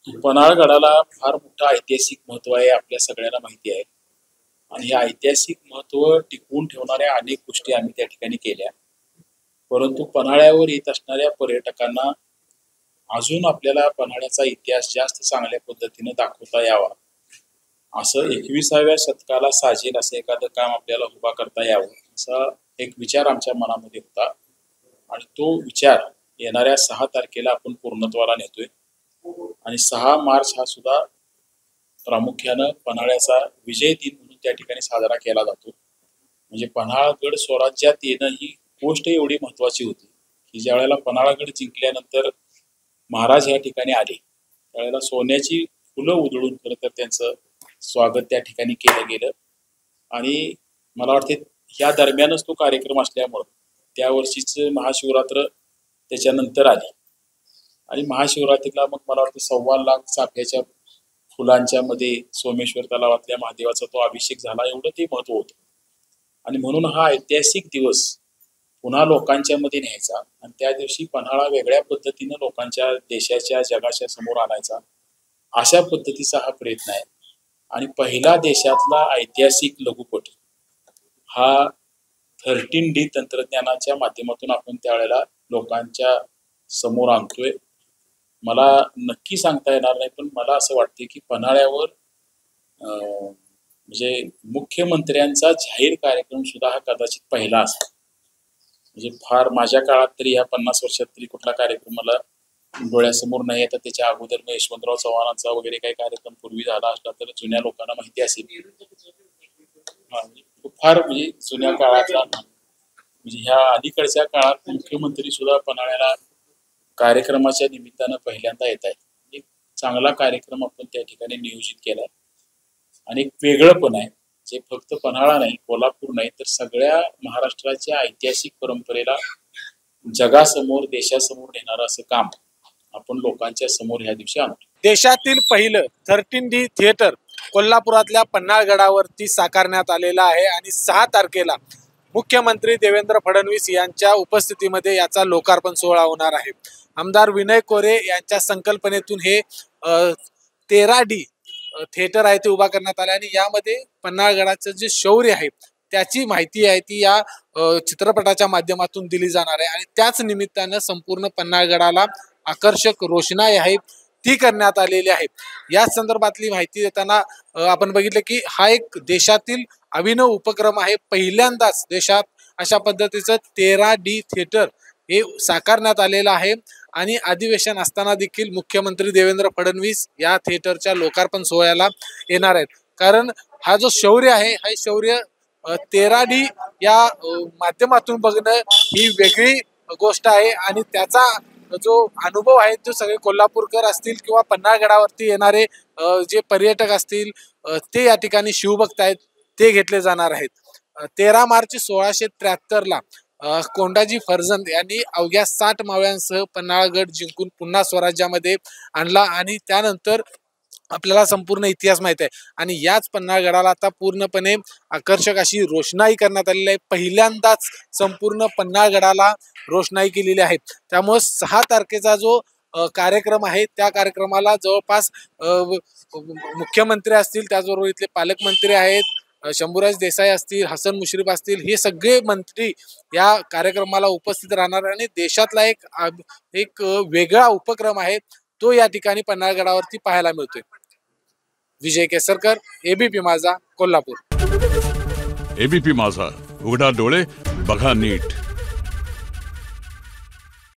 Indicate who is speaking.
Speaker 1: पन्हाळगडाला फार मोठं ऐतिहासिक महत्व आहे आपल्या सगळ्यांना माहिती आहे. आणि हे ऐतिहासिक महत्व टिकवून ठेवणाऱ्या अनेक गोष्टी आम्ही त्या ठिकाणी केल्या. परंतु पन्हाळ्यावर येत असणाऱ्या पर्यटकांना अजून आपल्याला पन्हाळ्याचा इतिहास जास्त चांगल्या पद्धतीने दाखवता यावा, असं 21व्या शतकाला साजेल असं एखादं काम आपल्याला उभा करता यावं, असा एक विचार आमच्या मनामध्ये होता. आणि तो विचार येणाऱ्या 6 तारखेला आपण पूर्णत्वाला नेतोय. आणि 6 मार्च हा सुद्धा प्रामुख्यानं पन्हाळ्याचा विजय दिन म्हणून त्या ठिकाणी साजरा केला जातो. म्हणजे पन्हाळगड स्वराज्यात येणं ही गोष्ट एवढी महत्वाची होती की ज्या वेळेला पन्हाळगड जिंकल्यानंतर महाराज या ठिकाणी आले, त्यावेळेला सोन्याची फुलं उधळून खरं तर त्यांचं स्वागत त्या ठिकाणी केलं गेलं. आणि मला वाटते या दरम्यानच तो कार्यक्रम असल्यामुळं त्या वर्षीच महाशिवरात्र त्याच्यानंतर आली. आणि महाशिवरात्रीला मग मला वाटतं 1.25 लाख चाफ्याच्या फुलांच्या मध्ये सोमेश्वर तलावातल्या महादेवाचा तो अभिषेक झाला, एवढं ते महत्व होतं. आणि म्हणून हा ऐतिहासिक दिवस पुन्हा लोकांच्या मध्ये न्यायचा आणि त्या दिवशी पन्हाळा वेगळ्या पद्धतीनं लोकांच्या देशाच्या जगाच्या समोर आणायचा, अशा पद्धतीचा हा प्रयत्न आहे. आणि पहिला देशातला ऐतिहासिक लघुपट हा 13D तंत्रज्ञानाच्या माध्यमातून आपण त्यावेळेला लोकांच्या समोर आणतोय. मला नक्की सांगता येणार नाही, पण मला असं वाटते की पन्हाळ्यावर म्हणजे मुख्यमंत्र्यांचा जाहीर कार्यक्रम सुद्धा हा कदाचित पहिला असेल. म्हणजे फार माझ्या काळात तरी या 50 वर्षात तरी कुठला कार्यक्रम मला डोळ्यासमोर नाही येतात. त्याच्या अगोदर मग यशवंतराव चव्हाणांचा वगैरे काही कार्यक्रम पूर्वी झाला असला तर जुन्या लोकांना माहिती असेल. फार म्हणजे जुन्या काळातला, म्हणजे ह्या अलीकडच्या काळात मुख्यमंत्री सुद्धा पन्हाळ्याला कार्यक्रमाच्या निमित्तानं पहिल्यांदा येत आहे. एक चांगला कार्यक्रम आपण त्या ठिकाणी नियोजित केलाय. आणि एक वेगळं पण आहे, जे फक्त पन्हाळा नाही, कोल्हापूर नाही, तर सगळ्या महाराष्ट्राच्या ऐतिहासिक परंपरेला जगासमोर देशासमोर नेणारं असं काम आपण लोकांच्या समोर ह्या दिवशी आणतो.
Speaker 2: देशातील पहिलं 13D थिएटर कोल्हापुरातल्या पन्हाळगडावरती साकारण्यात आलेलं आहे आणि 6 तारखेला मुख्यमंत्री देवेंद्र फडणवीस यांच्या उपस्थितीमध्ये याचा लोकार्पण सोहळा होणार आहे. आमदार विनय कोरे यांच्या संकल्पनेतून हे 13D थिएटर आहे ते उभा करण्यात आले आणि यामध्ये पन्हाळगडाचं जे शौर्य आहे त्याची माहिती आहे ती या चित्रपटाच्या माध्यमातून दिली जाणार आहे. आणि त्याच निमित्तानं संपूर्ण पन्हाळगडाला आकर्षक रोषणाई आहे ती करण्यात आलेली आहे. या संदर्भातली माहिती देताना आपण बघितलं की हा एक देशातील अभिनव उपक्रम आहे. पहिल्यांदाच देशात अशा पद्धतीचं 13D थिएटर हे साकारण्यात आलेलं आहे. आणि अधिवेशन असताना देखील मुख्यमंत्री देवेंद्र फडणवीस या थिएटरच्या लोकार्पण सोहळ्याला येणार आहेत. कारण हा जो शौर्य आहे हा शौर्य 13D या माध्यमातून बघणं ही वेगळी गोष्ट आहे. आणि त्याचा जो अनुभव आहे तो सगळे कोल्हापूरकर असतील किंवा पन्हाळगडावरती येणारे जे पर्यटक असतील ते या ठिकाणी शिवभक्त आहेत ते घेतले जाणार आहेत. 13 मार्च 1673ला कोंडाजी फर्जंद यांनी अवघ्या 60 मावळ्यांसह पन्हाळगड जिंकून पुन्हा स्वराज्यामध्ये आणला. आणि त्यानंतर आपल्याला संपूर्ण इतिहास माहित आहे. आणि याच पन्हाळगडाला आता पूर्णपणे आकर्षक अशी रोषणाई करण्यात आलेली आहे. पहिल्यांदाच संपूर्ण पन्हाळगडाला रोषणाई केलेली आहे. त्यामुळे 6 तारखेचा जो कार्यक्रम आहे त्या कार्यक्रमाला जवळपास मुख्यमंत्री असतील, त्याचबरोबर इथले पालकमंत्री आहेत, शंभूराज देसाई असतील, हसन मुश्रीफ असतील, हे सगळे मंत्री या कार्यक्रमाला उपस्थित राहणार. आणि देशातला एक वेगळा उपक्रम आहे तो या ठिकाणी पन्हाळगडावरती पाहायला मिळतोय. विजय केसरकर, एबीपी माझा, कोल्हापूर.
Speaker 3: एबीपी माझा, उघडा डोळे बघा नीट.